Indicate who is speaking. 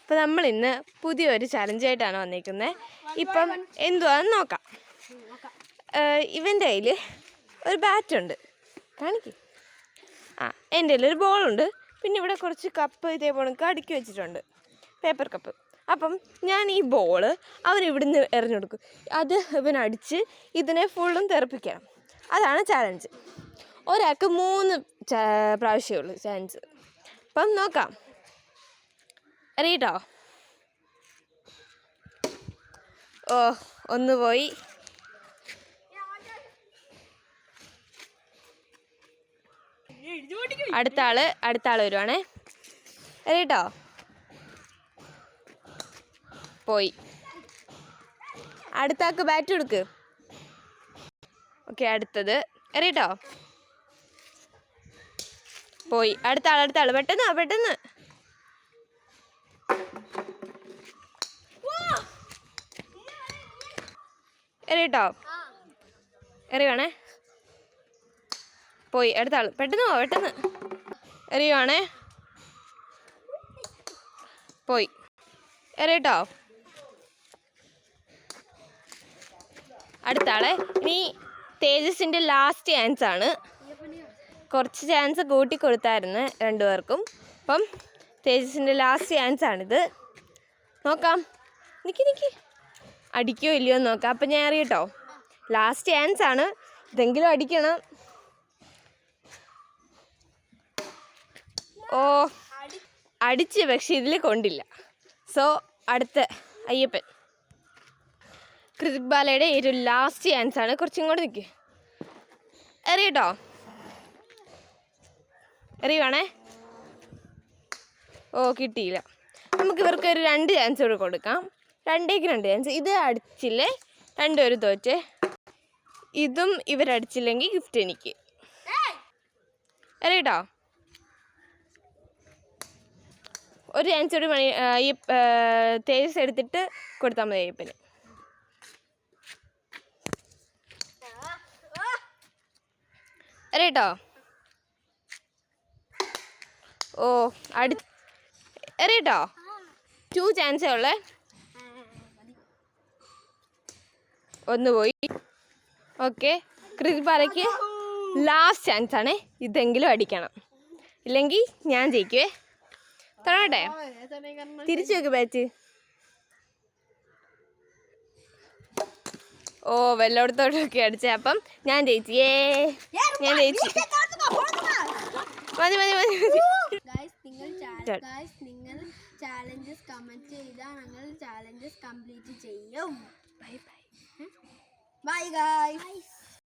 Speaker 1: അപ്പോൾ നമ്മൾ ഇന്ന് പുതിയൊരു ചലഞ്ചായിട്ടാണ് വന്നിരിക്കുന്നത്. ഇപ്പം എന്തുവാന്ന് നോക്കാം. ഇവൻ്റെ കയ്യിൽ ഒരു ബാറ്റുണ്ട്, കാണിക്ക്. എൻ്റെ കയ്യിൽ ഒരു ബോളുണ്ട്, പിന്നെ ഇവിടെ കുറച്ച് കപ്പ് ഇതേപോലെ അടുക്കി വെച്ചിട്ടുണ്ട്, പേപ്പർ കപ്പ്. അപ്പം ഞാൻ ഈ ബോള് അവനിവിടുന്ന് എറിഞ്ഞു കൊടുക്കും. അത് ഇവനടിച്ച് ഇതിനെ ഫുള്ളും തെറിപ്പിക്കണം. അതാണ് ചാലഞ്ച്. ഒരാൾക്ക് 3 പ്രാവശ്യമേ ഉള്ളൂ ചാൻസ്. അപ്പം നോക്കാം. അറിയട്ടോ? ഓ, ഒന്ന് പോയി. അടുത്ത ആള് വരുവാണേ. അറിയട്ടോ? പോയി. അടുത്ത ആൾക്ക് ബാറ്റ് കൊടുക്ക്. ഓക്കെ, അടുത്തത്. അറിയട്ടോ? പോയി. അടുത്ത ആള് പെട്ടെന്ന്. എറിയട്ടോ? എറിയുവാണേ. പോയി. അടുത്ത ആള് പെട്ടെന്ന് എറിയുവാണേ. പോയി. എറിയട്ടോ? അടുത്ത ആളെ. ഇനി തേജസിൻ്റെ ലാസ്റ്റ് ചാൻസ് ആണ്. കുറച്ച് ചാൻസ് കൂട്ടി കൊടുത്തായിരുന്നു 2 പേർക്കും. അപ്പം തേജസിൻ്റെ ലാസ്റ്റ് ചാൻസ് ആണിത്. നോക്കാം. നിക്ക് അടിക്കോ ഇല്ലയോ എന്ന് നോക്കാം. അപ്പം ഞാൻ അറിയട്ടോ? ലാസ്റ്റ് ചാൻസ് ആണ്, ഇതെങ്കിലും അടിക്കണം. ഓ, അടിച്ച്, പക്ഷെ ഇതിൽ കൊണ്ടില്ല. സോ അടുത്ത അയ്യപ്പൻ. കൃതിക് ബാലയുടെ ഒരു ലാസ്റ്റ് ചാൻസ് ആണ്. കുറച്ചും കൂടെ നിൽക്കുക. അറിയട്ടോ? അറിയുവാണേ. ഓ, കിട്ടിയില്ല. നമുക്ക് ഇവർക്ക് ഒരു 2 ചാൻസ് കൂടെ കൊടുക്കാം. 2 ചാൻസ്. ഇത് അടിച്ചില്ലേ 2 പേര് തോറ്റേ. ഇതും ഇവരടിച്ചില്ലെങ്കിൽ ഗിഫ്റ്റ് എനിക്ക്. അറിയട്ടോ? ഒരു ചാൻസ് കൂടി ഈ തേജസ് എടുത്തിട്ട് കൊടുത്താൽ മതി അയ്യപ്പന്. അറിയട്ടോ? ഓ, അറിയട്ടോ? 2 ചാൻസേ ഉള്ളേ. ഒന്ന് പോയി. ഓക്കെ, കൃതിക് ബാലയ്ക്ക് ലാസ്റ്റ് ചാൻസ് ആണ്. ഇതെങ്കിലും അടിക്കണം, ഇല്ലെങ്കിൽ ഞാൻ ജയിക്കുവേ. തുടങ്ങട്ടെ? തിരിച്ചു വെക്ക് ബാറ്റ്. ഓ, വെള്ളത്തോട്ടൊക്കെ അടിച്ചേ. അപ്പം ഞാൻ ജയിച്ചു. ഞാൻ ജയിച്ചു. മതി.
Speaker 2: നിങ്ങൾ ചാലഞ്ചസ് കമന്റ് ചെയ്താൽ ഞങ്ങൾ ചാലഞ്ചസ് കംപ്ലീറ്റ് ചെയ്യും. Bye guys.